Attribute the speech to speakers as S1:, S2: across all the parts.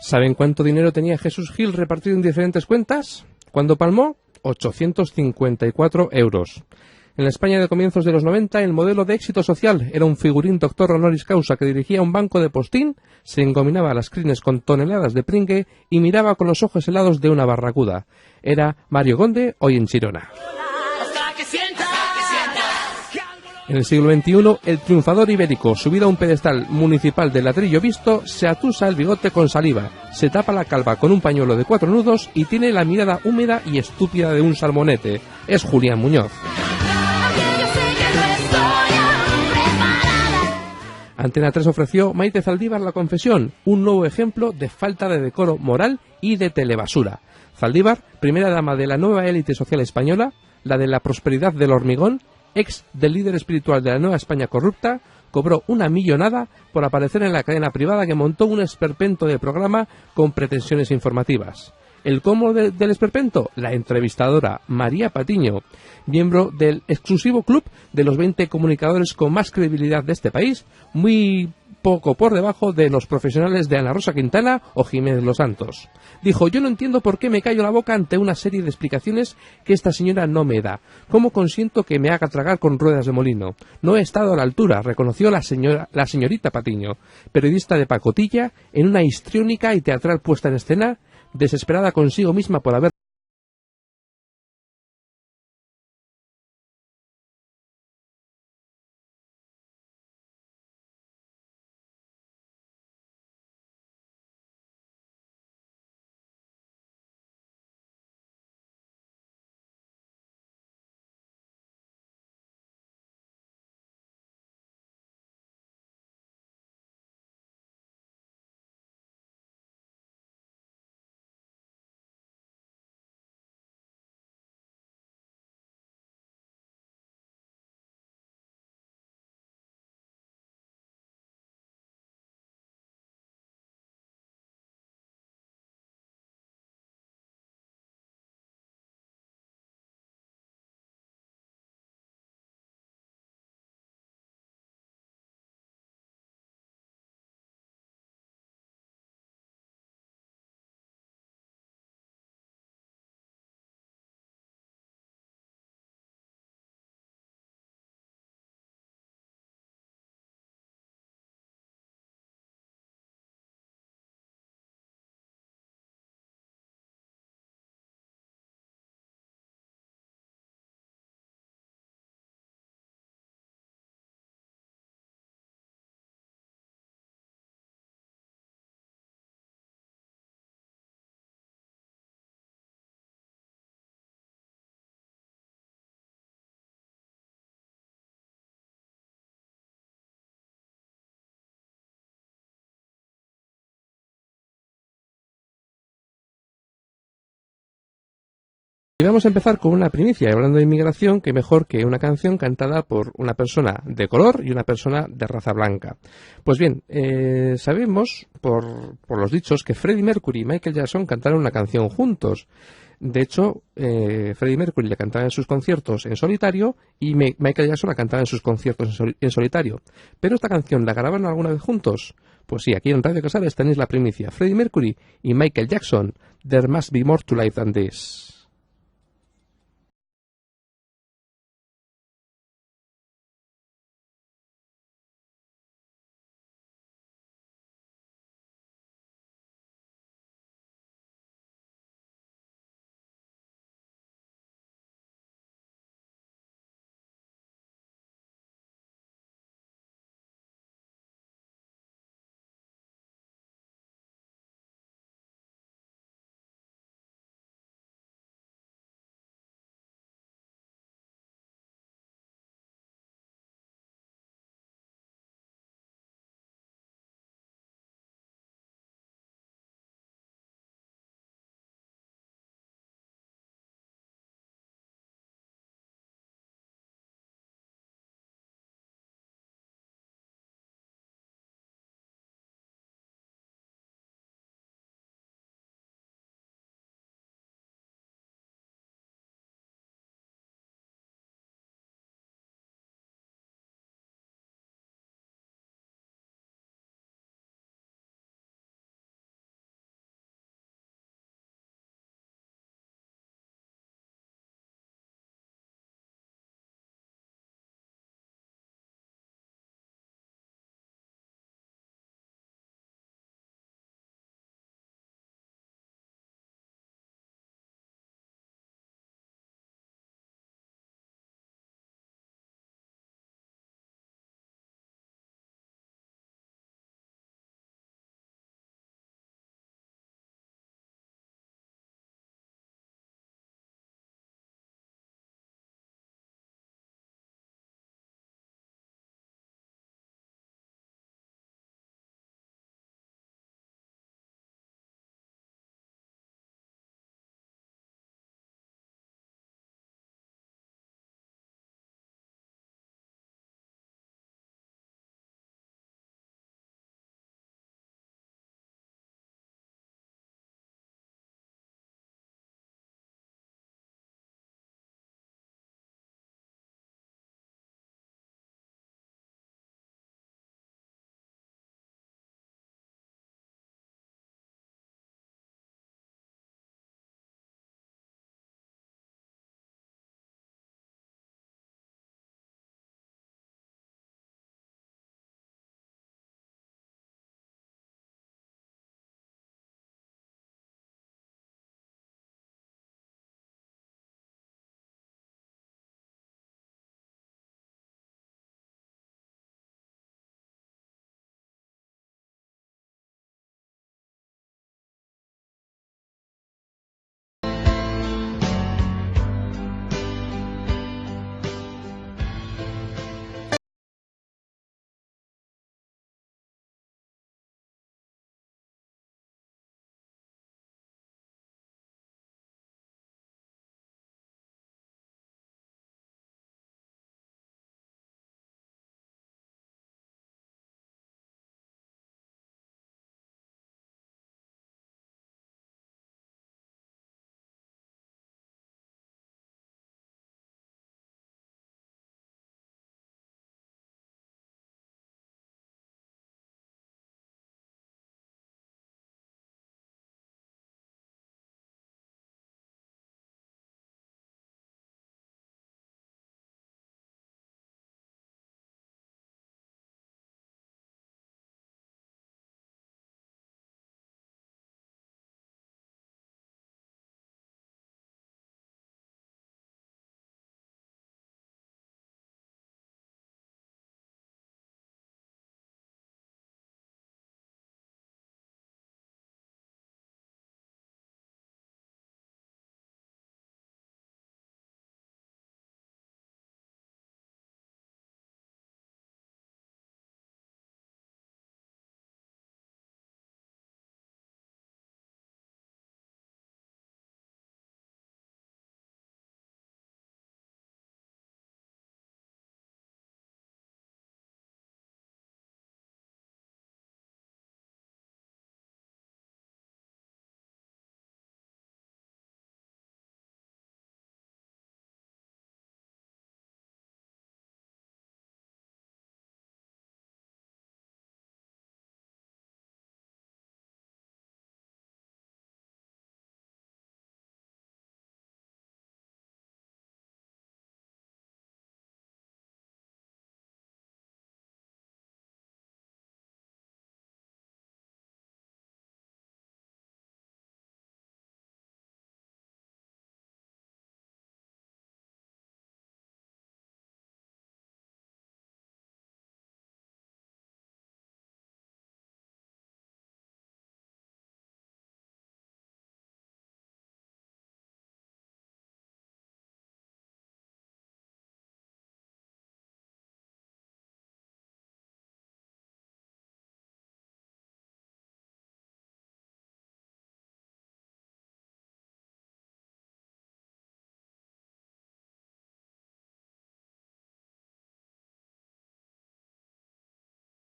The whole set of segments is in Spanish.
S1: ¿Saben cuánto dinero tenía Jesús Gil repartido en diferentes cuentas? Cuando palmó, 854 euros. En la España de comienzos de los 90, el modelo de éxito social era un figurín doctor honoris causa que dirigía un banco de postín, se engominaba las crines con toneladas de pringue y miraba con los ojos helados de una barracuda. Era Mario Conde, hoy en Chirona. En el siglo XXI, el triunfador ibérico, subido a un pedestal municipal de ladrillo visto, se atusa el bigote con saliva, se tapa la calva con un pañuelo de 4 nudos y tiene la mirada húmeda y estúpida de un salmonete. Es Julián Muñoz. Antena 3 ofreció Maite Zaldívar La confesión, un nuevo ejemplo de falta de decoro moral y de telebasura. Zaldívar, primera dama de la nueva élite social española, la de la prosperidad del hormigón, ex del líder espiritual de la Nueva España corrupta, cobró una millonada por aparecer en la cadena privada que montó un esperpento de programa con pretensiones informativas. ¿El cómo del esperpento? La entrevistadora María Patiño, miembro del exclusivo club de los 20 comunicadores con más credibilidad de este país, muy poco por debajo de los profesionales de Ana Rosa Quintana o Jiménez Los Santos. Dijo: yo no entiendo por qué me callo la boca ante una serie de explicaciones que esta señora no me da. ¿Cómo consiento que me haga tragar con ruedas de molino? No he estado a la altura, reconoció la señorita Patiño, periodista de pacotilla, en una histriónica y teatral puesta en escena, desesperada consigo misma por haber Y vamos a empezar con una primicia, hablando de inmigración, que mejor que una canción cantada por una persona de color y una persona de raza blanca. Pues bien, sabemos por los dichos que Freddie Mercury y Michael Jackson cantaron una canción juntos. De hecho, Freddie Mercury la cantaba en sus conciertos en solitario y Michael Jackson la cantaba en sus conciertos en solitario. ¿Pero esta canción la grabaron alguna vez juntos? Pues sí, aquí en Radio Casares tenéis la primicia. Freddie Mercury y Michael Jackson, There Must Be More to Life Than This.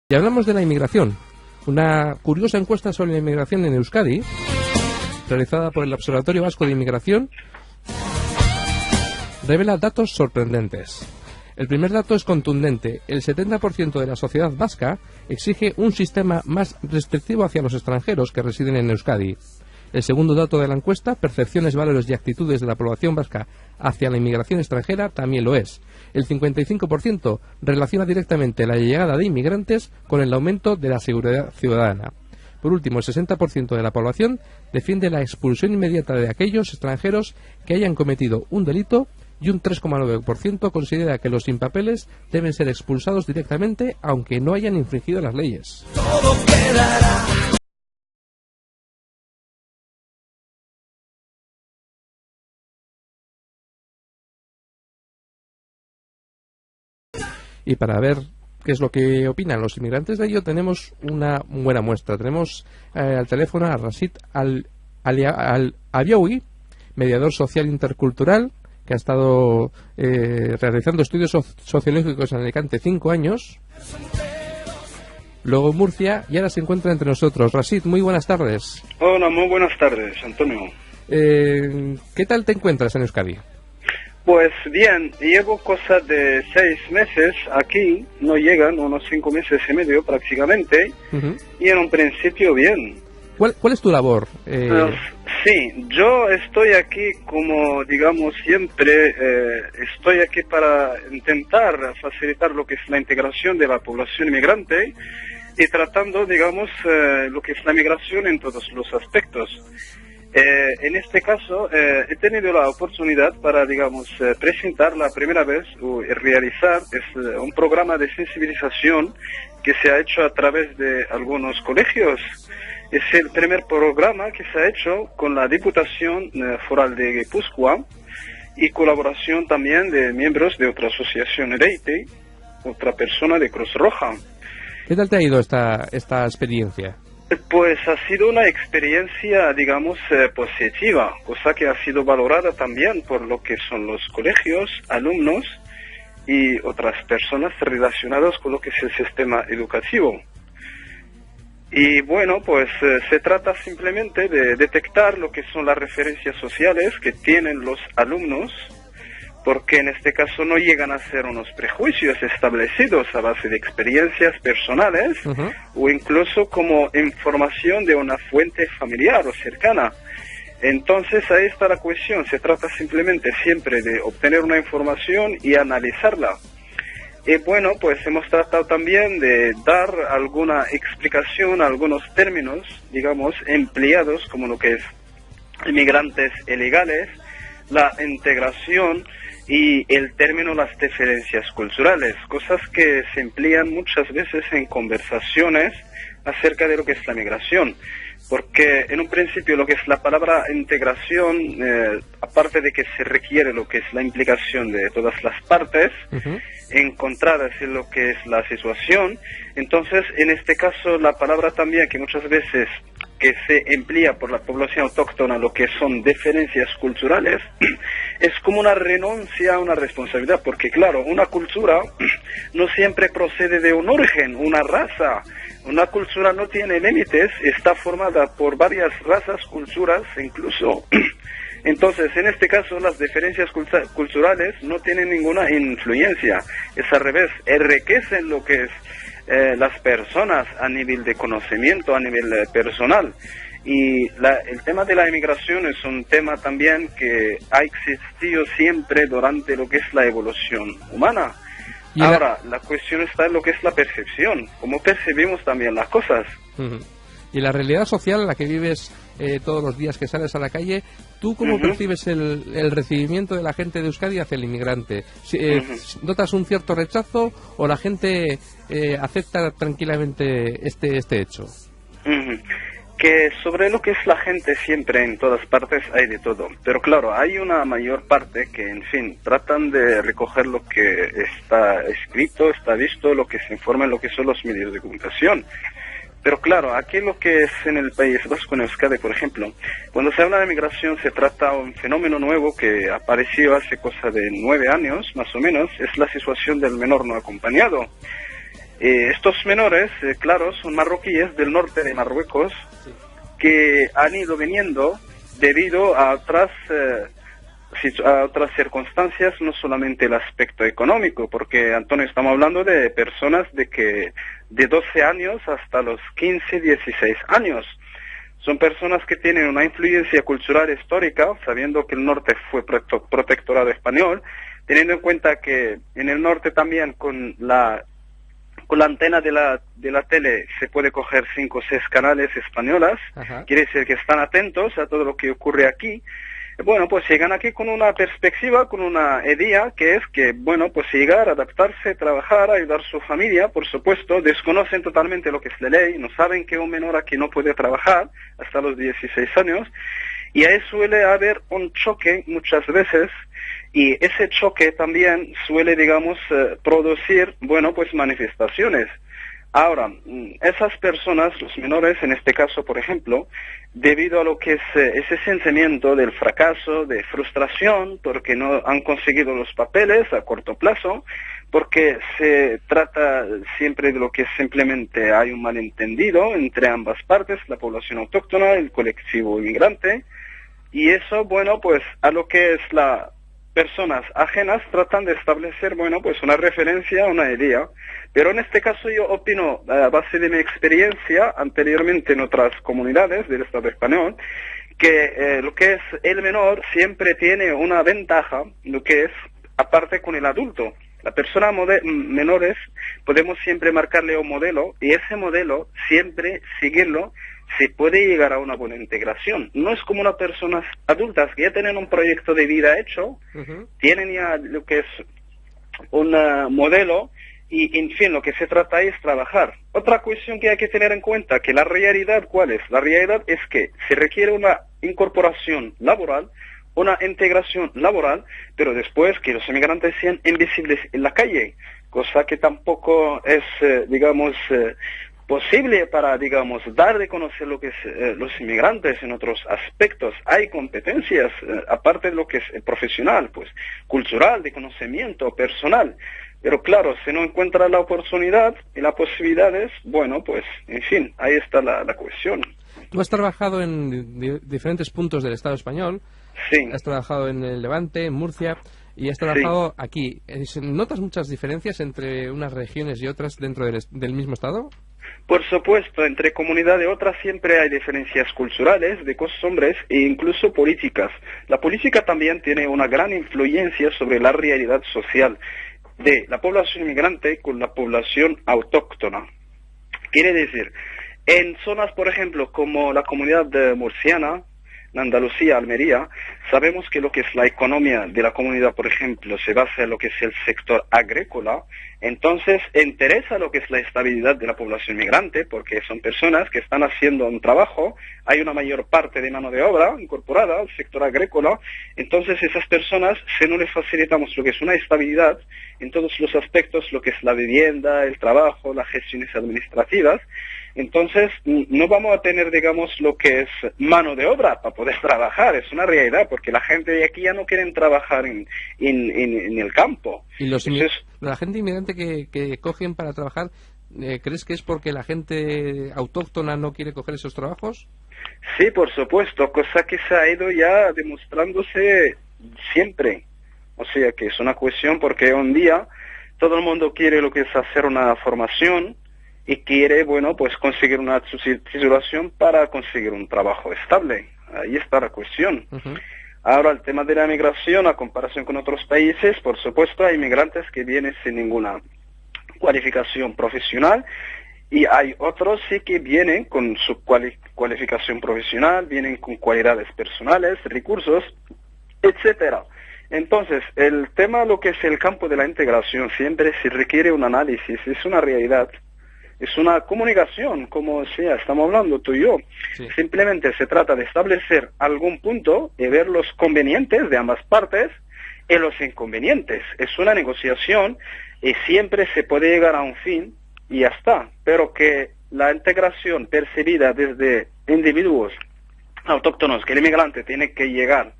S1: Y hablamos de la inmigración. Una curiosa encuesta sobre la inmigración en Euskadi, realizada por el Observatorio Vasco de Inmigración, revela datos sorprendentes. El primer dato es contundente. El 70% de la sociedad vasca exige un sistema más restrictivo hacia los extranjeros que residen en Euskadi. El segundo dato de la encuesta, percepciones, valores y actitudes de la población vasca hacia la inmigración extranjera, también lo es. El 55% relaciona directamente la llegada de inmigrantes con el aumento de la seguridad ciudadana. Por último, el 60% de la población defiende la expulsión inmediata de aquellos extranjeros que hayan cometido un delito y un 3,9% considera que los sin papeles deben ser expulsados directamente aunque no hayan infringido las leyes. Todo quedará. Y para ver qué es lo que opinan los inmigrantes de ello, tenemos una buena muestra. Tenemos al teléfono a Rashid Al-Abiaoui, mediador social intercultural, que ha estado realizando estudios sociológicos en Alicante 5 años, luego en Murcia, y ahora se encuentra entre nosotros. Rashid, muy buenas tardes.
S2: Hola, muy buenas tardes, Antonio.
S1: ¿Qué tal te encuentras en Euskadi?
S2: Pues bien, llevo cosa de 6 meses aquí, no llegan, unos 5 meses y medio prácticamente, y en un principio bien.
S1: ¿Cuál es tu labor?
S2: Sí, yo estoy aquí como, digamos, siempre, estoy aquí para intentar facilitar lo que es la integración de la población inmigrante y tratando, digamos, lo que es la migración en todos los aspectos. En este caso, he tenido la oportunidad para, digamos, presentar la primera vez o realizar un programa de sensibilización que se ha hecho a través de algunos colegios. Es el primer programa que se ha hecho con la Diputación Foral de Guipúzcoa y colaboración también de miembros de otra asociación Ereite, otra persona de Cruz Roja.
S1: ¿Qué tal te ha ido esta experiencia?
S2: Pues ha sido una experiencia, digamos, positiva, cosa que ha sido valorada también por lo que son los colegios, alumnos y otras personas relacionadas con lo que es el sistema educativo. Y bueno, pues se trata simplemente de detectar lo que son las referencias sociales que tienen los alumnos, porque en este caso no llegan a ser unos prejuicios establecidos a base de experiencias personales o incluso como información de una fuente familiar o cercana. Entonces ahí está la cuestión, se trata simplemente siempre de obtener una información y analizarla. Y bueno, pues hemos tratado también de dar alguna explicación a algunos términos, digamos, empleados como lo que es inmigrantes ilegales, la integración y el término las diferencias culturales, cosas que se emplean muchas veces en conversaciones acerca de lo que es la migración, porque en un principio lo que es la palabra integración, aparte de que se requiere lo que es la implicación de todas las partes encontradas en lo que es la situación, entonces en este caso la palabra también que muchas veces que se emplea por la población autóctona, lo que son diferencias culturales, es como una renuncia a una responsabilidad, porque claro, una cultura no siempre procede de un origen, una raza. Una cultura no tiene límites, está formada por varias razas, culturas, incluso. Entonces, en este caso, las diferencias culturales no tienen ninguna influencia. Es al revés, enriquecen lo que es las personas a nivel de conocimiento, a nivel personal. Y el tema de la inmigración es un tema también que ha existido siempre durante lo que es la evolución humana. Ahora, la cuestión está en lo que es la percepción, cómo percibimos también las cosas.
S1: Y la realidad social en la que vives todos los días que sales a la calle, ¿tú cómo percibes el recibimiento de la gente de Euskadi hacia el inmigrante? ¿Notas un cierto rechazo o la gente acepta tranquilamente este hecho?
S2: Que sobre lo que es la gente siempre en todas partes hay de todo, pero claro, hay una mayor parte que, en fin, tratan de recoger lo que está escrito, está visto, lo que se informa en lo que son los medios de comunicación. Pero claro, aquí lo que es en el País Vasco, en Euskadi, por ejemplo, cuando se habla de migración se trata de un fenómeno nuevo que apareció hace cosa de 9 años, más o menos, es la situación del menor no acompañado. Estos menores, claro, son marroquíes del norte de Marruecos, que han ido viniendo debido a otras circunstancias, no solamente el aspecto económico, porque, Antonio, estamos hablando de personas de 12 años hasta los 15, 16 años. Son personas que tienen una influencia cultural histórica, sabiendo que el norte fue protectorado español, teniendo en cuenta que en el norte también con la antena de la tele se puede coger 5 o 6 canales españolas. Ajá. Quiere decir que están atentos a todo lo que ocurre aquí. Bueno, pues llegan aquí con una perspectiva, con una idea, que es que, bueno, pues llegar, adaptarse, trabajar, ayudar a su familia, por supuesto, desconocen totalmente lo que es la ley, no saben que un menor aquí no puede trabajar hasta los 16 años, y ahí suele haber un choque muchas veces, y ese choque también suele, digamos, producir, bueno, pues manifestaciones. Ahora, esas personas, los menores, en este caso, por ejemplo, debido a lo que es ese sentimiento del fracaso, de frustración, porque no han conseguido los papeles a corto plazo, porque se trata siempre de lo que simplemente hay un malentendido entre ambas partes, la población autóctona, el colectivo inmigrante, y eso, bueno, pues a lo que es la personas ajenas tratan de establecer, bueno, pues una referencia, una idea. Pero en este caso yo opino, a base de mi experiencia anteriormente en otras comunidades del Estado español, que lo que es el menor siempre tiene una ventaja, lo que es, aparte con el adulto. La persona menores podemos siempre marcarle un modelo y ese modelo siempre seguirlo, se puede llegar a una buena integración. No es como las personas adultas que ya tienen un proyecto de vida hecho, tienen ya lo que es un modelo y, en fin, lo que se trata es trabajar. Otra cuestión que hay que tener en cuenta, que la realidad, ¿cuál es? La realidad es que se requiere una incorporación laboral, una integración laboral, pero después que los inmigrantes sean invisibles en la calle, cosa que tampoco es, digamos, posible para, digamos, dar de conocer lo que es los inmigrantes en otros aspectos. Hay competencias, aparte de lo que es profesional, pues, cultural, de conocimiento, personal. Pero claro, si no encuentra la oportunidad y las posibilidades, bueno, pues, en fin, ahí está la cuestión.
S1: Tú has trabajado en diferentes puntos del Estado español.
S2: Sí.
S1: Has trabajado en el Levante, en Murcia, y has trabajado aquí. ¿Notas muchas diferencias entre unas regiones y otras dentro del mismo Estado?
S2: Por supuesto, entre comunidad y otras siempre hay diferencias culturales, de costumbres e incluso políticas. La política también tiene una gran influencia sobre la realidad social de la población inmigrante con la población autóctona. Quiere decir, en zonas, por ejemplo, como la comunidad murciana, en Andalucía, Almería, sabemos que lo que es la economía de la comunidad, por ejemplo, se basa en lo que es el sector agrícola. Entonces, interesa lo que es la estabilidad de la población migrante, porque son personas que están haciendo un trabajo, hay una mayor parte de mano de obra incorporada al sector agrícola. Entonces, esas personas, si no les facilitamos lo que es una estabilidad en todos los aspectos, lo que es la vivienda, el trabajo, las gestiones administrativas, entonces no vamos a tener, digamos, lo que es mano de obra para poder trabajar. Es una realidad, porque la gente de aquí ya no quieren trabajar en el campo.
S1: ¿Y la gente inmigrante que cogen para trabajar, crees que es porque la gente autóctona no quiere coger esos trabajos?
S2: Sí, por supuesto, cosa que se ha ido ya demostrándose siempre. O sea que es una cuestión porque un día todo el mundo quiere lo que es hacer una formación y quiere, bueno, pues conseguir una titulación para conseguir un trabajo estable. Ahí está la cuestión. Ahora, el tema de la migración, a comparación con otros países, por supuesto, hay inmigrantes que vienen sin ninguna cualificación profesional y hay otros sí que vienen con su cualificación profesional, vienen con cualidades personales, recursos, etcétera. Entonces, el tema, lo que es el campo de la integración, siempre se requiere un análisis, es una realidad. Es una comunicación, como sea, estamos hablando tú y yo. Sí. Simplemente se trata de establecer algún punto y ver los convenientes de ambas partes y los inconvenientes. Es una negociación y siempre se puede llegar a un fin y ya está. Pero que la integración percibida desde individuos autóctonos, que el inmigrante tiene que llegar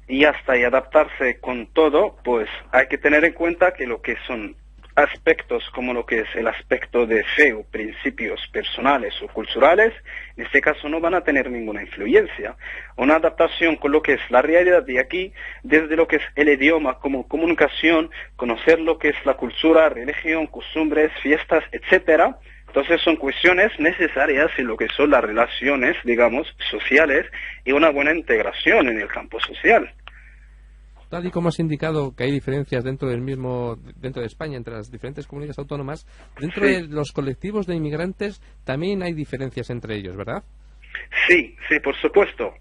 S2: y ya está, y adaptarse con todo, pues hay que tener en cuenta que lo que son aspectos como lo que es el aspecto de fe o principios personales o culturales, en este caso no van a tener ninguna influencia. Una adaptación con lo que es la realidad de aquí, desde lo que es el idioma como comunicación, conocer lo que es la cultura, religión, costumbres, fiestas, etcétera. Entonces son cuestiones necesarias en lo que son las relaciones, digamos, sociales y una buena integración en el campo social.
S1: Tal y como has indicado que hay diferencias dentro de España, entre las diferentes comunidades autónomas, dentro de los colectivos de inmigrantes también hay diferencias entre ellos, ¿verdad?
S2: Sí, por supuesto.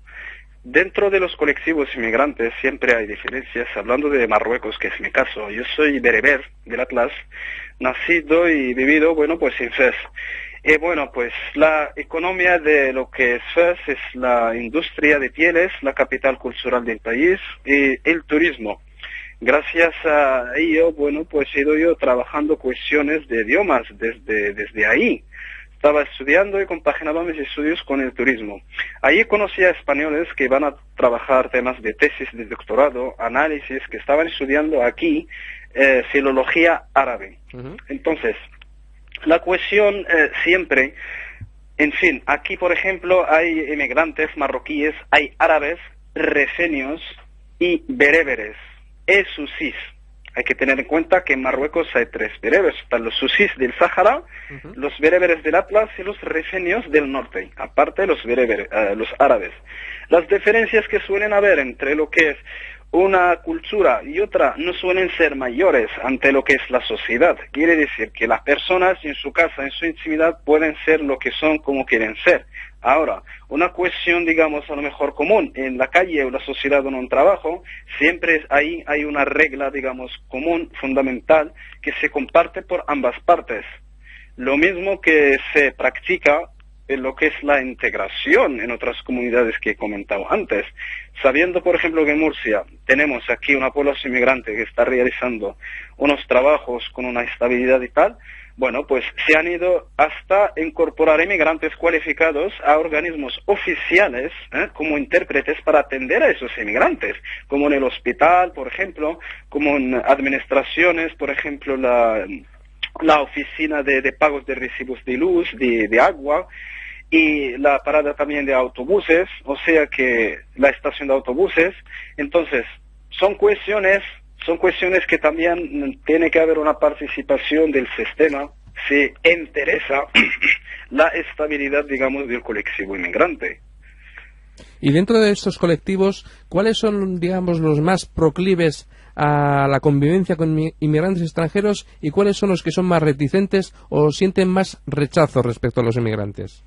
S2: Dentro de los colectivos inmigrantes siempre hay diferencias. Hablando de Marruecos, que es mi caso, yo soy bereber del Atlas, nacido y vivido, pues en Fez. Pues la economía de lo que es Fez es la industria de pieles, la capital cultural del país, y el turismo. Gracias a ello, he ido yo trabajando cuestiones de idiomas desde ahí. Estaba estudiando y compaginaba mis estudios con el turismo. Allí conocí a españoles que van a trabajar temas de tesis de doctorado, análisis, que estaban estudiando aquí filología árabe. Entonces, la cuestión siempre, en fin, aquí por ejemplo hay inmigrantes marroquíes, hay árabes, rifeños y bereberes, susis. Hay que tener en cuenta que en Marruecos hay 3 bereberes, están los susis del Sáhara, los bereberes del Atlas y los rifeños del norte, aparte de los bereberes, los árabes. Las diferencias que suelen haber entre lo que es una cultura y otra no suelen ser mayores ante lo que es la sociedad. Quiere decir que las personas en su casa, en su intimidad, pueden ser lo que son como quieren ser. Ahora, una cuestión, digamos, a lo mejor común en la calle o la sociedad o en un trabajo, siempre ahí hay una regla, digamos, común, fundamental, que se comparte por ambas partes. Lo mismo que se practica en lo que es la integración en otras comunidades que he comentado antes. Sabiendo, por ejemplo, que en Murcia tenemos aquí una población inmigrante que está realizando unos trabajos con una estabilidad y tal, se han ido hasta incorporar inmigrantes cualificados a organismos oficiales como intérpretes para atender a esos inmigrantes, como en el hospital, por ejemplo, como en administraciones, por ejemplo, la oficina de pagos de recibos de luz, de agua, y la parada también de autobuses, o sea que la estación de autobuses. Entonces, son cuestiones que también tiene que haber una participación del sistema si interesa la estabilidad, digamos, del colectivo inmigrante.
S1: Y dentro de estos colectivos, ¿cuáles son, digamos, los más proclives a la convivencia con inmigrantes extranjeros y cuáles son los que son más reticentes o sienten más rechazo respecto a los inmigrantes?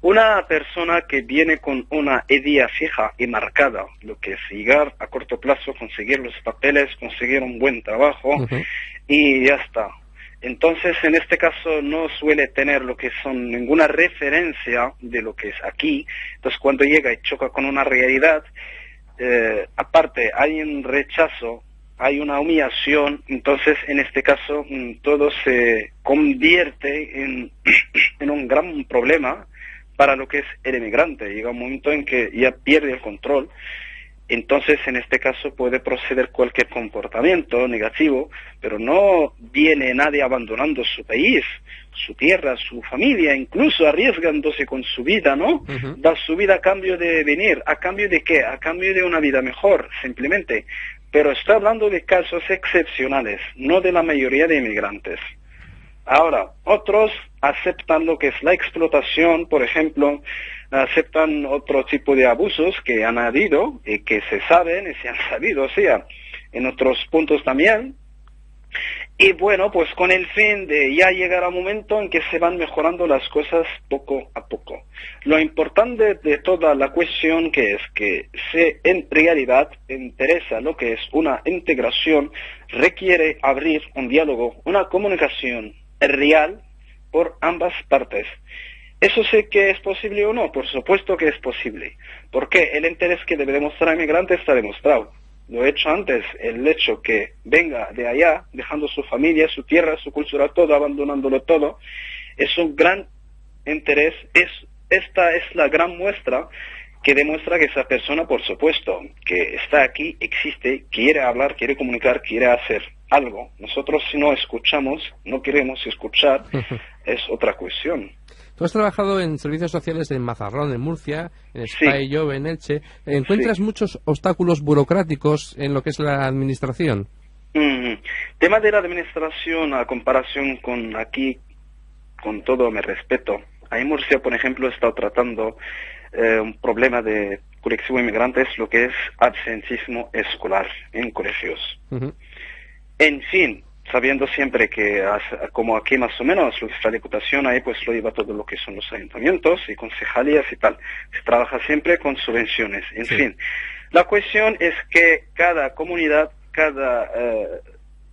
S2: Una persona que viene con una idea fija y marcada, lo que es llegar a corto plazo, conseguir los papeles, conseguir un buen trabajo y ya está. Entonces, en este caso no suele tener lo que son ninguna referencia de lo que es aquí. Entonces, cuando llega y choca con una realidad, aparte hay un rechazo, hay una humillación. Entonces, en este caso, todo se convierte en un gran problema para lo que es el inmigrante. Llega un momento en que ya pierde el control. Entonces, en este caso, puede proceder cualquier comportamiento negativo, pero no viene nadie abandonando su país, su tierra, su familia, incluso arriesgándose con su vida, ¿no? Da su vida a cambio de venir. ¿A cambio de qué? A cambio de una vida mejor, simplemente. Pero estoy hablando de casos excepcionales, no de la mayoría de inmigrantes. Ahora, otros aceptan lo que es la explotación, por ejemplo, aceptan otro tipo de abusos que han habido y que se saben y se han sabido, o sea, en otros puntos también. Y pues con el fin de ya llegar a un momento en que se van mejorando las cosas poco a poco. Lo importante de toda la cuestión que es que si en realidad interesa lo que es una integración, requiere abrir un diálogo, una comunicación real por ambas partes. ¿Eso sé que es posible o no? Por supuesto que es posible. Porque el interés que debe demostrar el inmigrante está demostrado. Lo he hecho antes, el hecho que venga de allá, dejando su familia, su tierra, su cultura, todo, abandonándolo todo, es un gran interés. Esta es la gran muestra que demuestra que esa persona, por supuesto, que está aquí, existe, quiere hablar, quiere comunicar, quiere hacer. algo. Nosotros si no escuchamos, no queremos escuchar, es otra cuestión.
S1: Tú has trabajado en servicios sociales en Mazarrón, en Murcia, en
S2: Sí,
S1: Espaillo, en Elche. ¿Encuentras
S2: sí.
S1: muchos obstáculos burocráticos en lo que es la administración?
S2: Tema de la administración a comparación con aquí, con todo mi respeto. Ahí en Murcia, por ejemplo, he estado tratando un problema de colectivo de inmigrantes, lo que es absentismo escolar en colegios.
S1: Ujú.
S2: En fin, sabiendo siempre que como aquí más o menos lo que es la diputación, ahí pues lo lleva todo lo que son los ayuntamientos y concejalías y tal. Se trabaja siempre con subvenciones. En
S1: Sí.
S2: fin, la cuestión es que cada comunidad,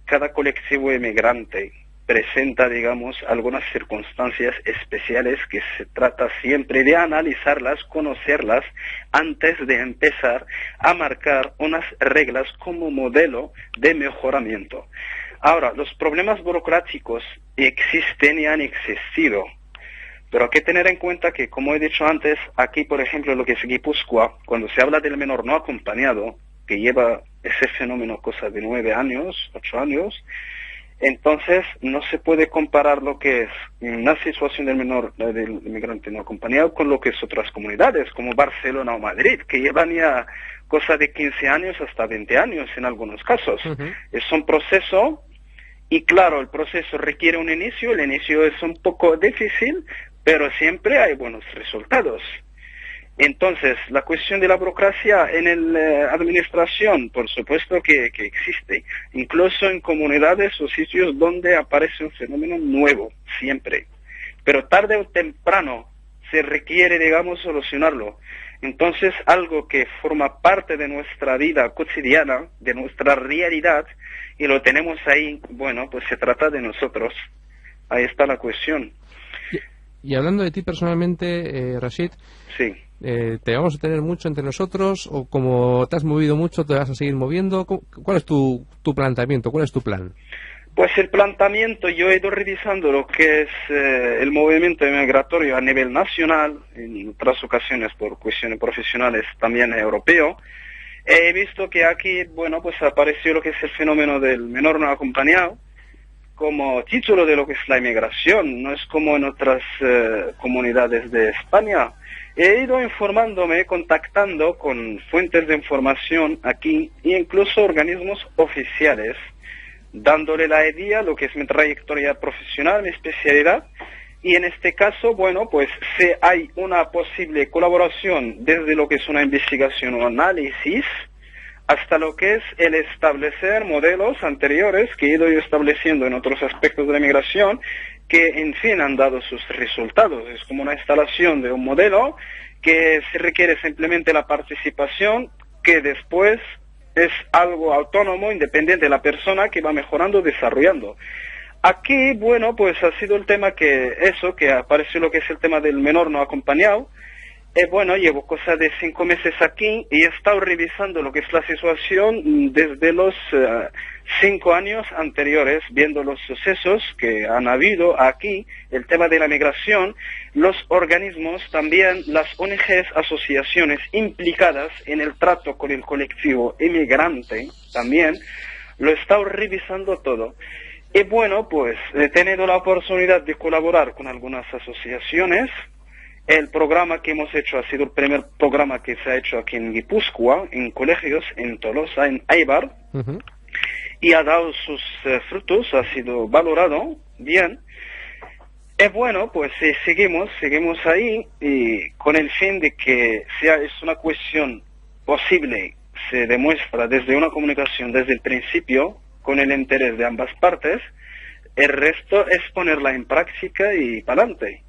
S2: cada colectivo inmigrante presenta, digamos, algunas circunstancias especiales que se trata siempre de analizarlas, conocerlas, antes de empezar a marcar unas reglas como modelo de mejoramiento. Ahora, los problemas burocráticos existen y han existido, pero hay que tener en cuenta que, como he dicho antes, aquí, por ejemplo, lo que es Guipúzcoa, cuando se habla del menor no acompañado, que lleva ese fenómeno cosa de 9 años, 8 años, entonces no se puede comparar lo que es una situación del menor, del inmigrante no acompañado, con lo que es otras comunidades, como Barcelona o Madrid, que llevan ya cosa de 15 años hasta 20 años en algunos casos.
S1: Ujú.
S2: Es un proceso. Y claro, el proceso requiere un inicio, el inicio es un poco difícil, pero siempre hay buenos resultados. Entonces, la cuestión de la burocracia en la administración, por supuesto que existe, incluso en comunidades o sitios donde aparece un fenómeno nuevo, siempre. Pero tarde o temprano se requiere, digamos, solucionarlo. Entonces, algo que forma parte de nuestra vida cotidiana, de nuestra realidad, y lo tenemos ahí, bueno, pues se trata de nosotros. Ahí está la cuestión.
S1: Y hablando de ti personalmente, Rashid,
S2: Sí.
S1: ¿te vamos a tener mucho entre nosotros o como te has movido mucho te vas a seguir moviendo? ¿Cuál es tu planteamiento? ¿Cuál es tu plan?
S2: Pues el planteamiento, yo he ido revisando lo que es el movimiento migratorio a nivel nacional, en otras ocasiones por cuestiones profesionales también europeo. He visto que aquí, bueno, pues apareció lo que es el fenómeno del menor no acompañado como título de lo que es la inmigración, no es como en otras comunidades de España. He ido informándome, contactando con fuentes de información aquí e incluso organismos oficiales, dándole la idea lo que es mi trayectoria profesional, mi especialidad, y en este caso, bueno, pues si hay una posible colaboración desde lo que es una investigación o análisis, hasta lo que es el establecer modelos anteriores que he ido yo estableciendo en otros aspectos de la migración, que en fin han dado sus resultados. Es como una instalación de un modelo que se requiere simplemente la participación, que después es algo autónomo, independiente de la persona que va mejorando, desarrollando. Aquí, bueno, pues ha sido el tema que apareció lo que es el tema del menor no acompañado. Bueno, llevo cosa de 5 meses aquí y he estado revisando lo que es la situación desde los 5 años anteriores, viendo los sucesos que han habido aquí, el tema de la migración, los organismos, también las ONGs, asociaciones implicadas en el trato con el colectivo inmigrante, también lo he estado revisando todo. Y bueno, pues he tenido la oportunidad de colaborar con algunas asociaciones. El programa que hemos hecho ha sido el primer programa que se ha hecho aquí en Guipúzcoa, en colegios, en Tolosa, en Eibar,
S1: Ujú.
S2: y ha dado sus frutos, ha sido valorado bien. Es bueno, pues seguimos ahí y con el fin de que sea es una cuestión posible, se demuestra desde una comunicación desde el principio, con el interés de ambas partes, el resto es ponerla en práctica y para adelante.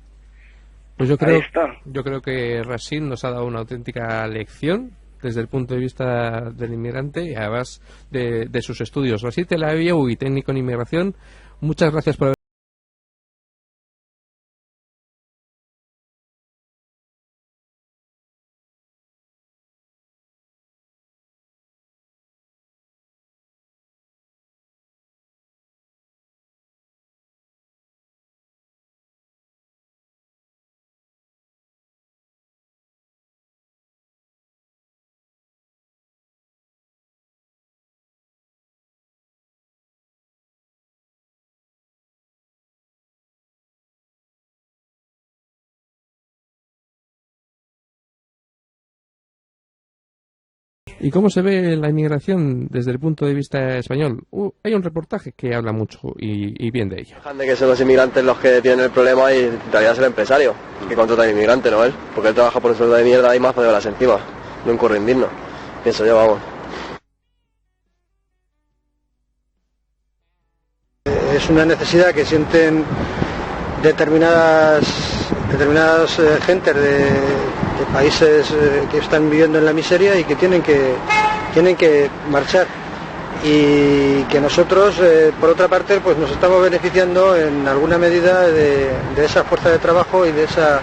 S1: Pues yo
S2: Ahí
S1: creo,
S2: está.
S1: yo creo que Rashid nos ha dado una auténtica lección desde el punto de vista del inmigrante y además de sus estudios. Rashid El Abiaoui, técnico en inmigración, muchas gracias por ¿Y cómo se ve la inmigración desde el punto de vista español? Hay un reportaje que habla mucho y bien de ello.
S3: De que son los inmigrantes los que tienen el problema y en realidad es el empresario que contrata al inmigrante, no él, porque él trabaja por un sueldo de mierda y más para llevarlas encima, no un curro indigno. Pienso yo, vamos.
S4: Es una necesidad que sienten determinadas gentes de países que están viviendo en la miseria y que tienen que marchar, y que nosotros por otra parte pues nos estamos beneficiando en alguna medida de esa fuerza de trabajo y de esa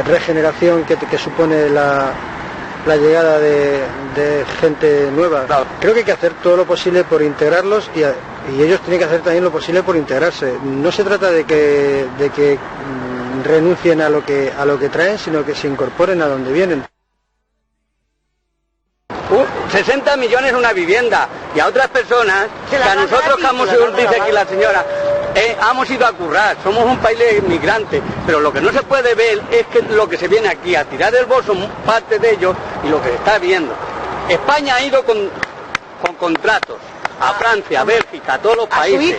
S4: regeneración que supone la llegada de gente nueva. Creo que hay que hacer todo lo posible por integrarlos y ellos tienen que hacer también lo posible por integrarse. No se trata de que renuncien a lo que traen, sino que se incorporen a donde vienen.
S5: 60 millones una vivienda, y a otras personas, que a nosotros que hemos ido, dice aquí la señora, hemos ido a currar, somos un país de inmigrantes, pero lo que no se puede ver es que lo que se viene aquí a tirar del bolso, parte de ellos, y lo que se está viendo. España ha ido con contratos a Francia, a Bélgica, a todos los países,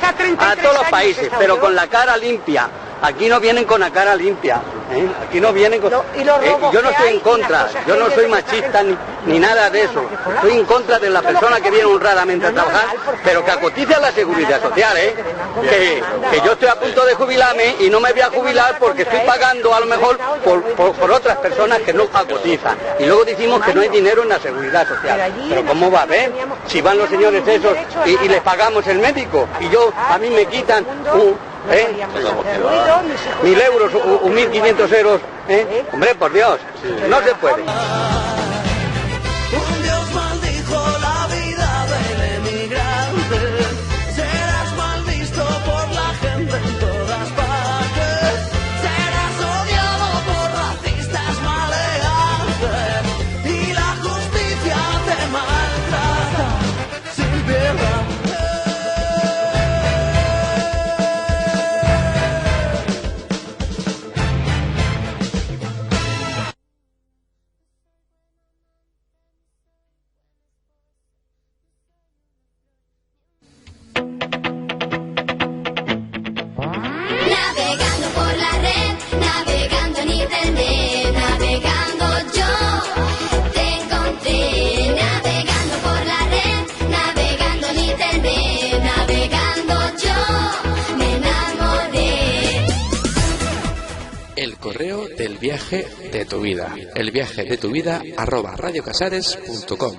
S5: pero con la cara limpia. Aquí no vienen con la cara limpia, aquí no vienen con... yo no estoy en contra, yo no soy machista ni nada de eso. Estoy en contra de la persona que viene honradamente a trabajar, pero que acotice a la seguridad social, que yo estoy a punto de jubilarme y no me voy a jubilar porque estoy pagando a lo mejor por otras personas que no acotizan. Y luego decimos que no hay dinero en la seguridad social. Pero ¿cómo va a haber? Si van los señores esos y les pagamos el médico, y a mí me quitan 1.000 euros o 1.500 euros, hombre, por Dios, no se puede.
S6: Un Dios maldijo la vida del emigrante, serás mal visto por la gente en todas partes, serás odiado por racistas maleantes, y la justicia te maltrata sin piedad.
S7: Navegando por la red, navegando en internet, navegando yo te encontré. Navegando por la red, navegando en internet, navegando yo me enamoré.
S1: El correo del viaje de tu vida. elviajedetuvida@radiocasares.com.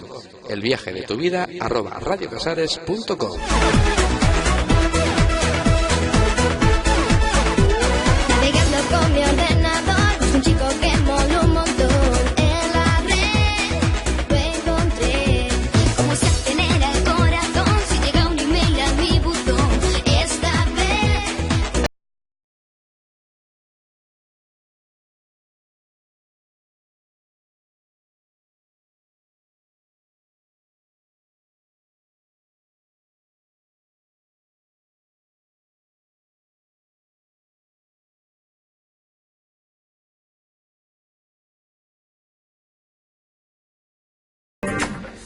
S1: elviajedetuvida@radiocasares.com.
S7: Navegando con mi ordenador, busco un chico que mola un montón. En la red lo encontré. Como se acelera el corazón si llega un email a mi buzón. Esta vez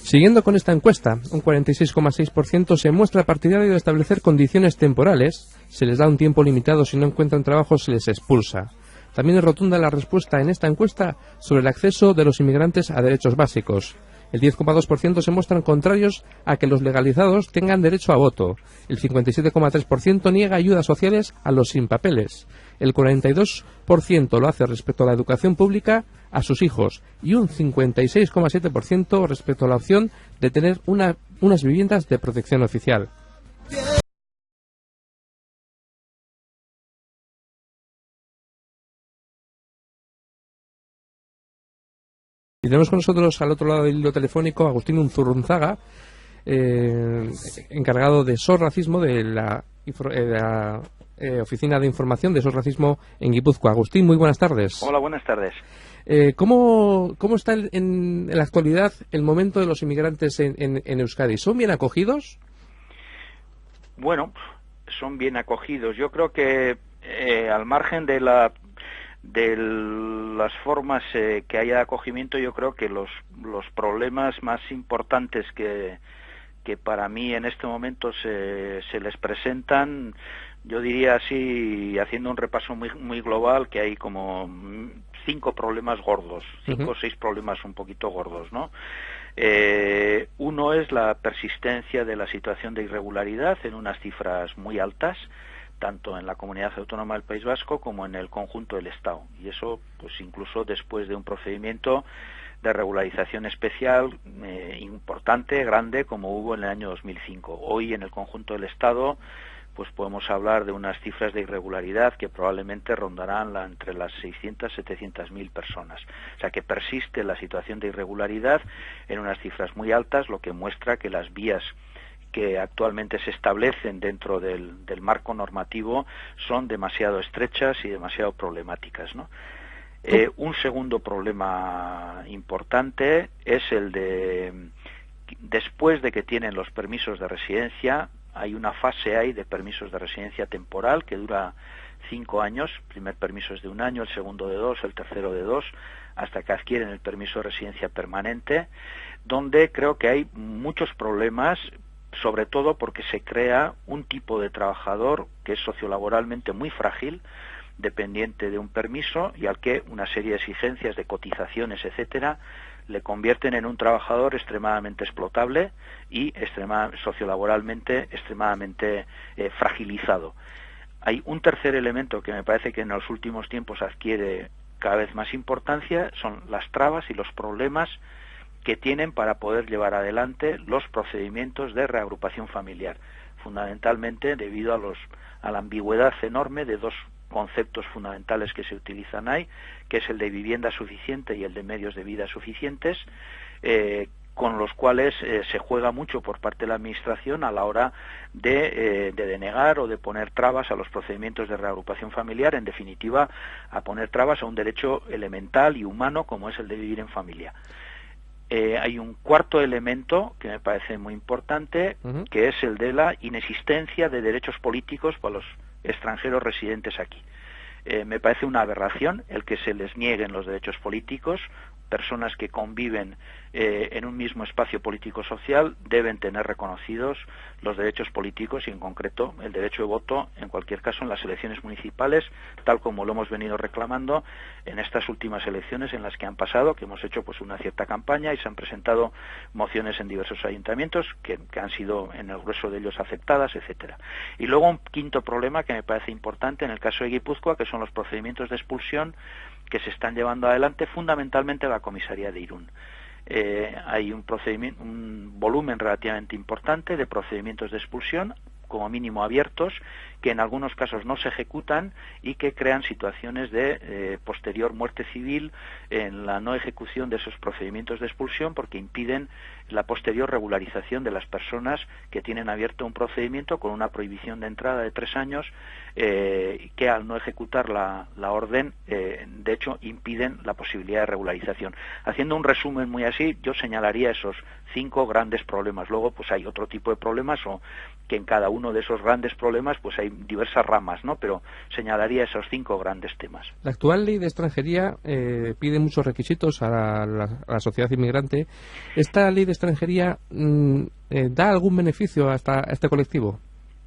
S1: Siguiendo con esta encuesta, un 46,6% se muestra partidario de establecer condiciones temporales, se les da un tiempo limitado, si no encuentran trabajo se les expulsa. También es rotunda la respuesta en esta encuesta sobre el acceso de los inmigrantes a derechos básicos. El 10,2% se muestran contrarios a que los legalizados tengan derecho a voto. El 57,3% niega ayudas sociales a los sin papeles. El 42% lo hace respecto a la educación pública a sus hijos y un 56,7% respecto a la opción de tener unas viviendas de protección oficial. Y tenemos con nosotros al otro lado del hilo telefónico a Agustín Unzurrunzaga, encargado de SOS Racismo de la Oficina de Información de SOS Racismo en Guipúzcoa. Agustín, muy buenas tardes.
S8: Hola, buenas tardes.
S1: ¿Cómo está en la actualidad el momento de los inmigrantes en Euskadi? ¿Son bien acogidos?
S8: Bueno, son bien acogidos. Yo creo que al margen de la De las formas que haya de acogimiento, yo creo que los problemas más importantes que para mí en este momento se les presentan, yo diría así, haciendo un repaso muy global, que hay como 5 problemas gordos, 5 o 6 problemas un poquito gordos, ¿no? Uno es la persistencia de la situación de irregularidad en unas cifras muy altas, tanto en la Comunidad Autónoma del País Vasco como en el conjunto del Estado. Y eso, pues incluso después de un procedimiento de regularización especial importante, grande, como hubo en el año 2005. Hoy, en el conjunto del Estado, pues podemos hablar de unas cifras de irregularidad que probablemente rondarán entre las 600 y 700.000 personas. O sea que persiste la situación de irregularidad en unas cifras muy altas, lo que muestra que las vías que actualmente se establecen dentro del marco normativo son demasiado estrechas y demasiado problemáticas, ¿no? Un segundo problema importante es el de, después de que tienen los permisos de residencia, hay una fase de permisos de residencia temporal que dura 5 años. El primer permiso es de 1 año, el segundo de 2, el tercero de 2, hasta que adquieren el permiso de residencia permanente, donde creo que hay muchos problemas, sobre todo porque se crea un tipo de trabajador que es sociolaboralmente muy frágil, dependiente de un permiso, y al que una serie de exigencias de cotizaciones, etcétera, le convierten en un trabajador extremadamente explotable y sociolaboralmente extremadamente fragilizado. Hay un tercer elemento que me parece que en los últimos tiempos adquiere cada vez más importancia, son las trabas y los problemas que tienen para poder llevar adelante los procedimientos de reagrupación familiar, fundamentalmente debido a la ambigüedad enorme de 2 conceptos fundamentales que se utilizan ahí, que es el de vivienda suficiente y el de medios de vida suficientes, con los cuales se juega mucho por parte de la Administración a la hora de denegar o de poner trabas a los procedimientos de reagrupación familiar, en definitiva, a poner trabas a un derecho elemental y humano como es el de vivir en familia. Hay un cuarto elemento que me parece muy importante, que es el de la inexistencia de derechos políticos para los extranjeros residentes aquí. Me parece una aberración el que se les nieguen los derechos políticos. Personas que conviven en un mismo espacio político-social deben tener reconocidos los derechos políticos y, en concreto, el derecho de voto, en cualquier caso, en las elecciones municipales, tal como lo hemos venido reclamando en estas últimas elecciones en las que han pasado, que hemos hecho pues una cierta campaña y se han presentado mociones en diversos ayuntamientos que han sido, en el grueso de ellos, aceptadas, etcétera. Y luego un quinto problema que me parece importante en el caso de Guipúzcoa, que son los procedimientos de expulsión que se están llevando adelante fundamentalmente en la comisaría de Irún. Hay un volumen relativamente importante de procedimientos de expulsión, como mínimo abiertos, que en algunos casos no se ejecutan y que crean situaciones de posterior muerte civil en la no ejecución de esos procedimientos de expulsión, porque impiden la posterior regularización de las personas que tienen abierto un procedimiento con una prohibición de entrada de 3 años, que al no ejecutar la orden, de hecho, impiden la posibilidad de regularización. Haciendo un resumen muy así, yo señalaría esos 5 grandes problemas. Luego, pues hay otro tipo de problemas, o que en cada uno de esos grandes problemas pues hay diversas ramas, ¿no? Pero señalaría esos 5 grandes temas. La actual ley de extranjería pide muchos requisitos a la sociedad inmigrante. ¿Esta ley de extranjería da algún beneficio a este colectivo?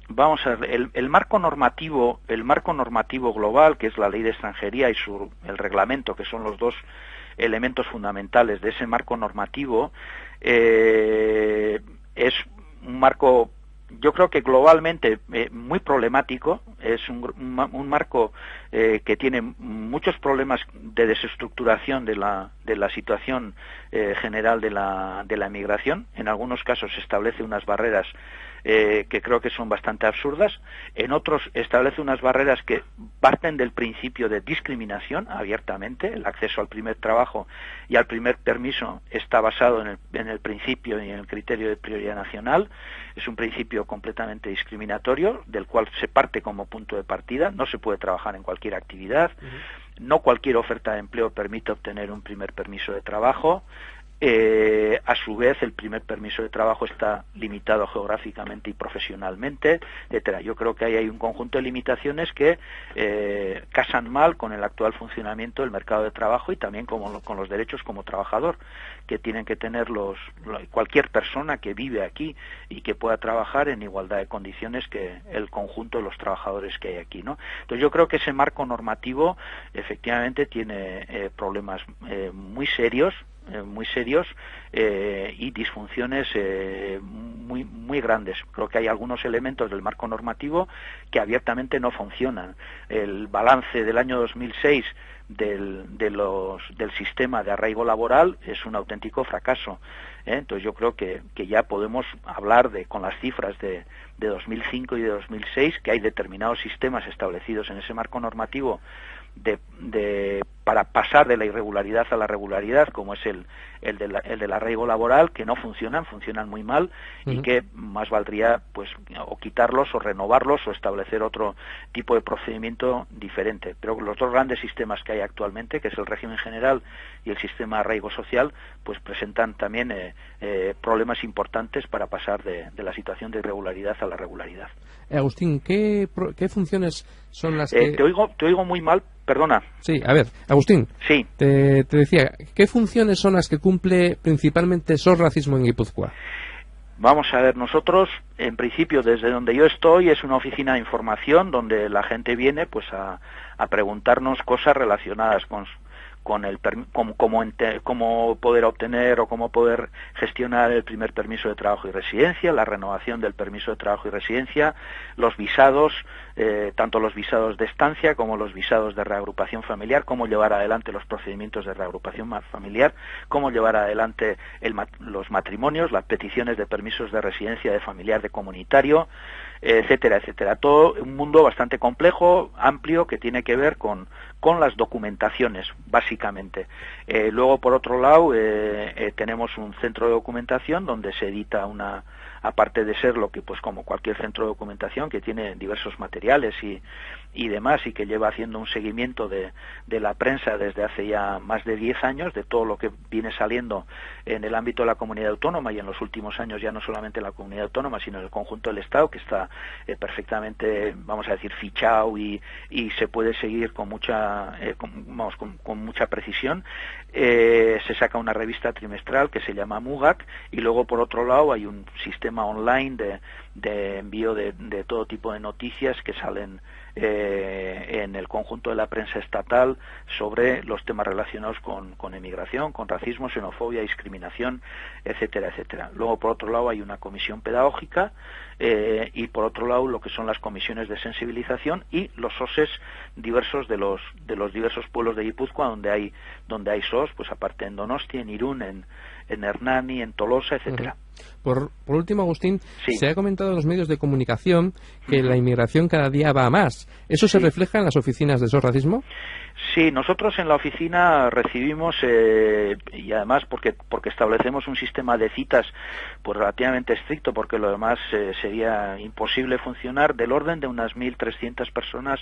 S8: Vamos a ver, el marco normativo global, que es la ley de extranjería y el reglamento, que son los 2 elementos fundamentales de ese marco normativo, es un marco, yo creo que globalmente muy problemático. Es un marco que tiene muchos problemas de desestructuración de la situación general de la migración. En algunos casos establece unas barreras que creo que son bastante absurdas. En otros establece unas barreras que parten del principio de discriminación abiertamente. El acceso al primer trabajo y al primer permiso está basado en el principio y en el criterio de prioridad nacional. Es un principio completamente discriminatorio, del cual se parte como punto de partida. No se puede trabajar en cualquier actividad. No cualquier oferta de empleo permite obtener un primer permiso de trabajo. A su vez, el primer permiso de trabajo está limitado geográficamente y profesionalmente, etcétera. Yo creo que ahí hay un conjunto de limitaciones que casan mal con el actual funcionamiento del mercado de trabajo y también con los derechos como trabajador que tienen que tener cualquier persona que vive aquí y que pueda trabajar en igualdad de condiciones que el conjunto de los trabajadores que hay aquí, ¿no? Entonces yo creo que ese marco normativo efectivamente tiene problemas muy serios y disfunciones muy grandes. Creo que hay algunos elementos del marco normativo que abiertamente no funcionan. El balance del año 2006 del sistema de arraigo laboral es un auténtico fracaso. Entonces yo creo que ya podemos hablar con las cifras de 2005 y de 2006, que hay determinados sistemas establecidos en ese marco normativo para pasar de la irregularidad a la regularidad, como es el del arraigo laboral, que no funcionan muy mal y que más valdría pues o quitarlos o renovarlos o establecer otro tipo de procedimiento diferente. Pero los dos grandes sistemas que hay actualmente, que es el régimen general y el sistema de arraigo social, pues presentan también problemas importantes para pasar de la situación de irregularidad a la regularidad.
S1: Agustín, ¿qué funciones son las que...?
S8: Te oigo muy mal, perdona.
S1: Sí, a ver, Agustín.
S8: Sí.
S1: Te decía, ¿qué funciones son las que cumple principalmente SOS Racismo en Guipúzcoa?
S8: Vamos a ver, nosotros, en principio, desde donde yo estoy, es una oficina de información donde la gente viene pues a preguntarnos cosas relacionadas con cómo poder obtener o cómo poder gestionar el primer permiso de trabajo y residencia, la renovación del permiso de trabajo y residencia, los visados, tanto los visados de estancia como los visados de reagrupación familiar, cómo llevar adelante los procedimientos de reagrupación familiar, cómo llevar adelante los matrimonios, las peticiones de permisos de residencia de familiar, de comunitario, etcétera, etcétera. Todo un mundo bastante complejo, amplio, que tiene que ver con las documentaciones, básicamente. Luego, por otro lado, tenemos un centro de documentación donde se edita aparte de ser lo que, pues como cualquier centro de documentación, que tiene diversos materiales y demás, y que lleva haciendo un seguimiento de la prensa desde hace ya más de 10 años, de todo lo que viene saliendo en el ámbito de la comunidad autónoma, y en los últimos años ya no solamente en la comunidad autónoma, sino en el conjunto del Estado, que está perfectamente, vamos a decir, fichado y se puede seguir con mucha precisión. Se saca una revista trimestral que se llama MUGAC, y luego por otro lado hay un sistema online de envío de todo tipo de noticias que salen en el conjunto de la prensa estatal sobre los temas relacionados con emigración, con racismo, xenofobia, discriminación, etcétera, etcétera. Luego, por otro lado, hay una comisión pedagógica y, por otro lado, lo que son las comisiones de sensibilización y los SOSes diversos de los diversos pueblos de Guipúzcoa donde hay SOS, pues aparte en Donostia, en Irún, en Hernani, en Tolosa, etcétera.
S1: Por último, Agustín,
S8: sí.
S1: Se ha comentado en los medios de comunicación que la inmigración cada día va a más. ¿Eso se refleja en las oficinas de SOS Racismo?
S8: Sí, nosotros en la oficina recibimos, y además porque establecemos un sistema de citas pues relativamente estricto, porque lo demás sería imposible funcionar, del orden de unas 1.300 personas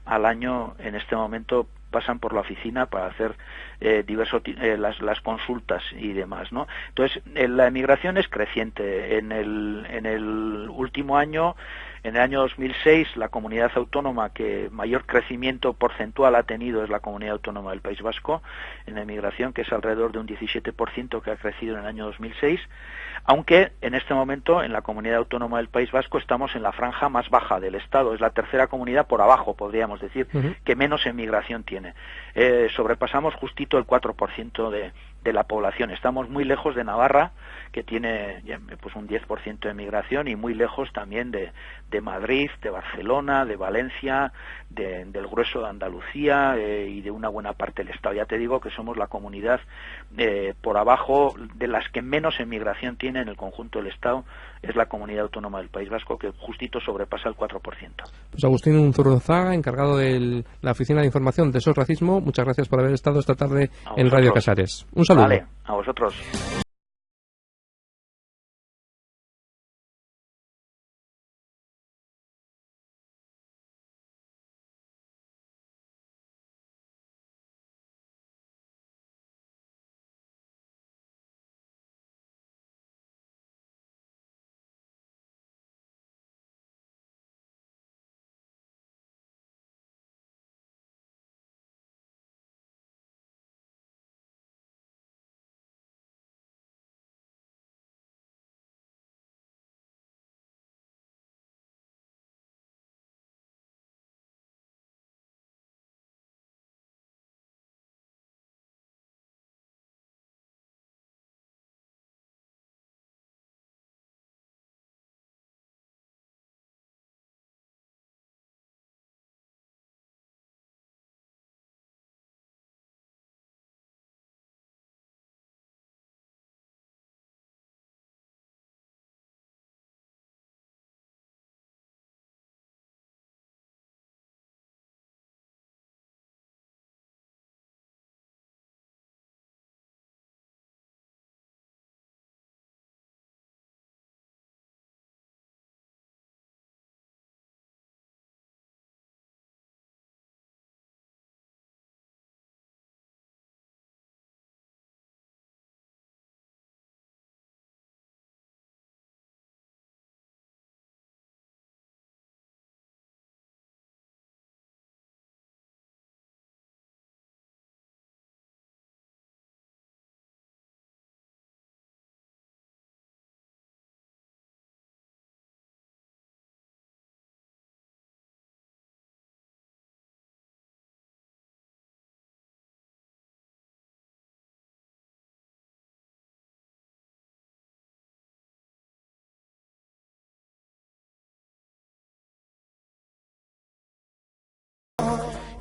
S8: al año en este momento pasan por la oficina para hacer las consultas y demás, ¿no? Entonces, la emigración es creciente. En el último año, en el año 2006, la comunidad autónoma que mayor crecimiento porcentual ha tenido es la comunidad autónoma del País Vasco en la emigración, que es alrededor de un 17% que ha crecido en el año 2006, aunque en este momento en la comunidad autónoma del País Vasco estamos en la franja más baja del Estado. Es la tercera comunidad por abajo, podríamos decir, que menos emigración tiene. Sobrepasamos justito el 4% de la población. Estamos muy lejos de Navarra, que tiene pues un 10% de migración, y muy lejos también de Madrid, de Barcelona, de Valencia, del grueso de Andalucía y de una buena parte del Estado. Ya te digo que somos la comunidad por abajo de las que menos emigración tiene en el conjunto del Estado. Es la comunidad autónoma del País Vasco, que justito sobrepasa el 4%.
S1: Pues Agustín Unzurrozaga, encargado de la Oficina de Información de SOS Racismo, muchas gracias por haber estado esta tarde en Radio Casares. Un saludo.
S8: Vale, a vosotros.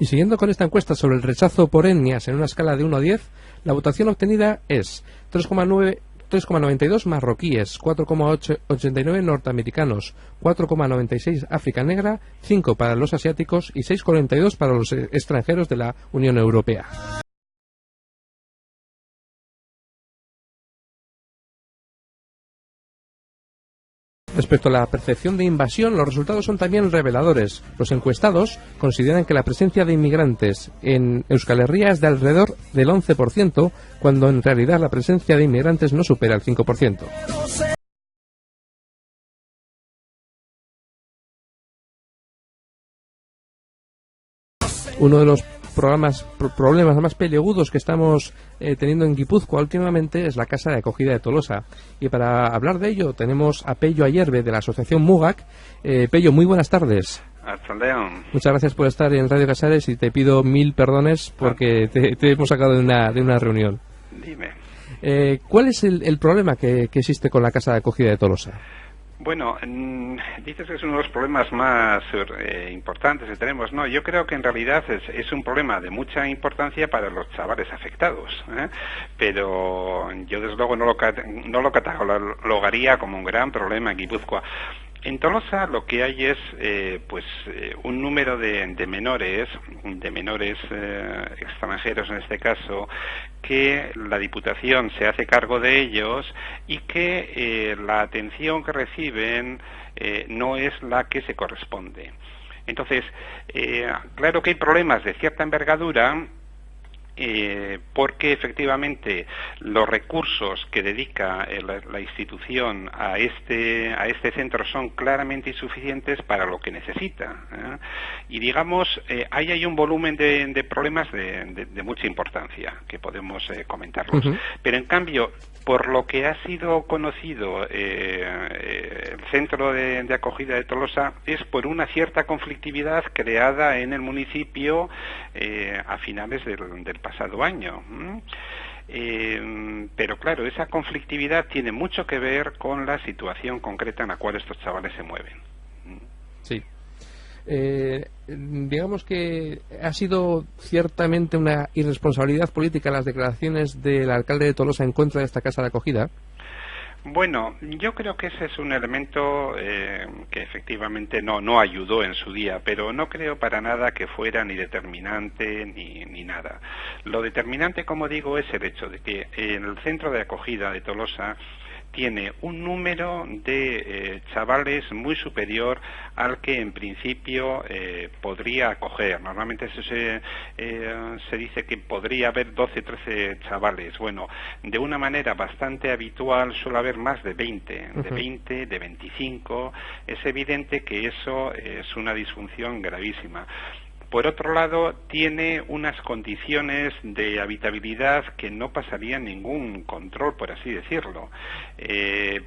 S1: Y siguiendo con esta encuesta sobre el rechazo por etnias en una escala de 1 a 10, la votación obtenida es 3,92 marroquíes, 4,89 norteamericanos, 4,96 África negra, 5 para los asiáticos y 6,42 para los extranjeros de la Unión Europea. Respecto a la percepción de invasión, los resultados son también reveladores. Los encuestados consideran que la presencia de inmigrantes en Euskal Herria es de alrededor del 11%, cuando en realidad la presencia de inmigrantes no supera el 5%. Uno de los problemas más peliagudos que estamos teniendo en Guipúzcoa últimamente es la casa de acogida de Tolosa. Y para hablar de ello tenemos a Pello Ayerbe de la asociación Mugak. Pello, muy buenas tardes.
S9: Hasta León.
S1: Muchas gracias por estar en Radio Casares y te pido 1000 perdones porque te hemos sacado de una reunión.
S9: Dime.
S1: ¿Cuál es el problema que existe con la casa de acogida de Tolosa?
S9: Bueno, dices que es uno de los problemas más importantes que tenemos. No, yo creo que en realidad es un problema de mucha importancia para los chavales afectados, pero yo desde luego no lo catalogaría como un gran problema en Guipúzcoa. En Tolosa lo que hay es un número de menores extranjeros en este caso, que la Diputación se hace cargo de ellos y que la atención que reciben no es la que se corresponde. Entonces, claro que hay problemas de cierta envergadura, porque efectivamente los recursos que dedica la institución a este centro son claramente insuficientes para lo que necesita, y digamos ahí hay un volumen de problemas de mucha importancia que podemos comentarlos. Pero en cambio, por lo que ha sido conocido el centro de acogida de Tolosa es por una cierta conflictividad creada en el municipio a finales del pasado año. Pero claro, esa conflictividad tiene mucho que ver con la situación concreta en la cual estos chavales se mueven.
S1: Sí. Digamos que ha sido ciertamente una irresponsabilidad política las declaraciones del alcalde de Tolosa en contra de esta casa de acogida.
S9: Bueno, yo creo que ese es un elemento que efectivamente no ayudó en su día, pero no creo para nada que fuera ni determinante ni nada. Lo determinante, como digo, es el hecho de que el centro de acogida de Tolosa tiene un número de chavales muy superior al que en principio podría acoger. Normalmente se dice que podría haber 12, 13 chavales. Bueno, de una manera bastante habitual suele haber más de 20, de 25. Es evidente que eso es una disfunción gravísima. Por otro lado, tiene unas condiciones de habitabilidad que no pasarían ningún control, por así decirlo.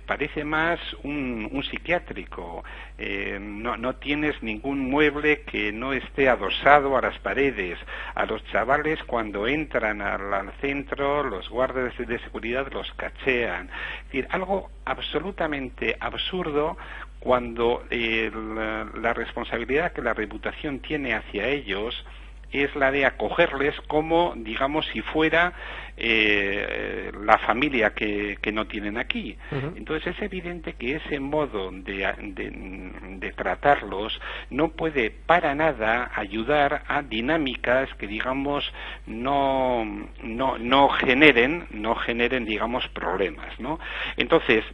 S9: Parece más un psiquiátrico. No tienes ningún mueble que no esté adosado a las paredes. A los chavales, cuando entran al centro, los guardias de seguridad los cachean. Es decir, algo absolutamente absurdo, cuando la responsabilidad que la Diputación tiene hacia ellos es la de acogerles como, digamos, si fuera la familia que no tienen aquí. Entonces es evidente que ese modo de tratarlos no puede para nada ayudar a dinámicas que, digamos, no generen, digamos, problemas, ¿no? Entonces,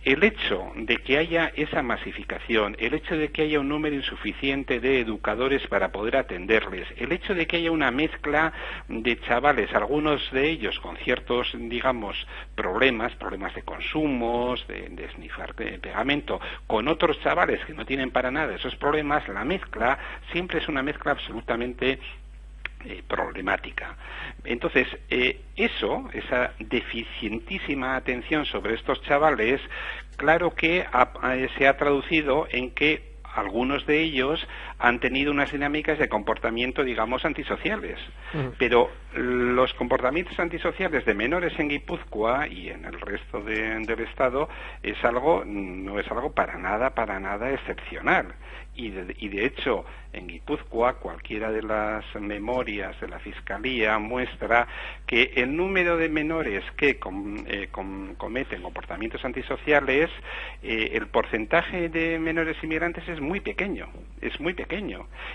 S9: el hecho de que haya esa masificación, el hecho de que haya un número insuficiente de educadores para poder atenderles, el hecho de que haya una mezcla de chavales, algunos de ellos con ciertos, digamos, problemas de consumos, de snifar pegamento, con otros chavales que no tienen para nada esos problemas, la mezcla siempre es una mezcla absolutamente problemática. Entonces, esa deficientísima atención sobre estos chavales, claro que se ha traducido en que algunos de ellos han tenido unas dinámicas de comportamiento, digamos, antisociales. Pero los comportamientos antisociales de menores en Guipúzcoa y en el resto del Estado no es algo para nada excepcional. Y de hecho, en Guipúzcoa, cualquiera de las memorias de la Fiscalía muestra que el número de menores que cometen comportamientos antisociales, el porcentaje de menores inmigrantes es muy pequeño.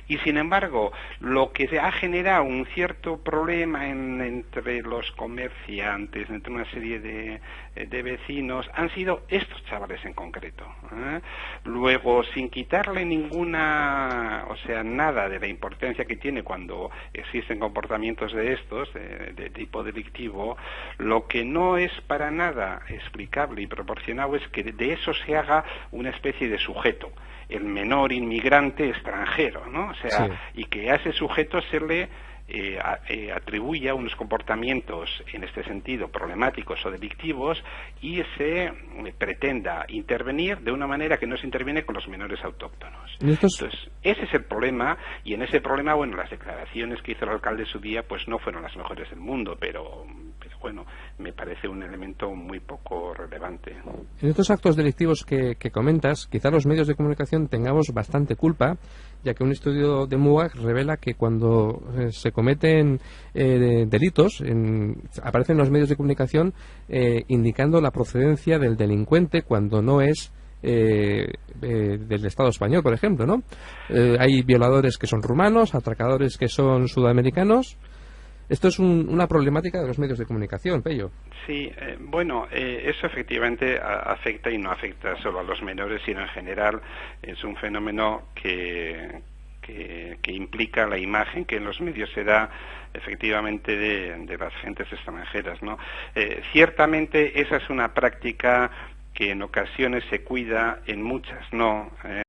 S9: Y sin embargo, lo que ha generado un cierto problema entre los comerciantes, entre una serie de vecinos, han sido estos chavales en concreto. Luego, sin quitarle nada de la importancia que tiene cuando existen comportamientos de estos, de tipo delictivo, lo que no es para nada explicable y proporcionado es que de eso se haga una especie de sujeto, el menor inmigrante extranjero, ¿no? O sea, sí. Y que a ese sujeto se le atribuya unos comportamientos en este sentido problemáticos o delictivos y se pretenda intervenir de una manera que no se interviene con los menores autóctonos. Entonces, ese es el problema, y en ese problema, bueno, las declaraciones que hizo el alcalde en su día pues no fueron las mejores del mundo, pero bueno, me parece un elemento muy poco relevante.
S1: En estos actos delictivos que comentas, quizá los medios de comunicación tengamos bastante culpa, ya que un estudio de MUAC revela que cuando se cometen delitos, aparecen los medios de comunicación indicando la procedencia del delincuente cuando no es del Estado español, por ejemplo, ¿no? Hay violadores que son rumanos, atracadores que son sudamericanos. Esto es una problemática de los medios de comunicación, Pello.
S9: Sí, eso efectivamente afecta, y no afecta solo a los menores, sino en general es un fenómeno que implica la imagen que en los medios se da efectivamente de las gentes extranjeras, ¿no? Ciertamente esa es una práctica que en ocasiones se cuida, en muchas no.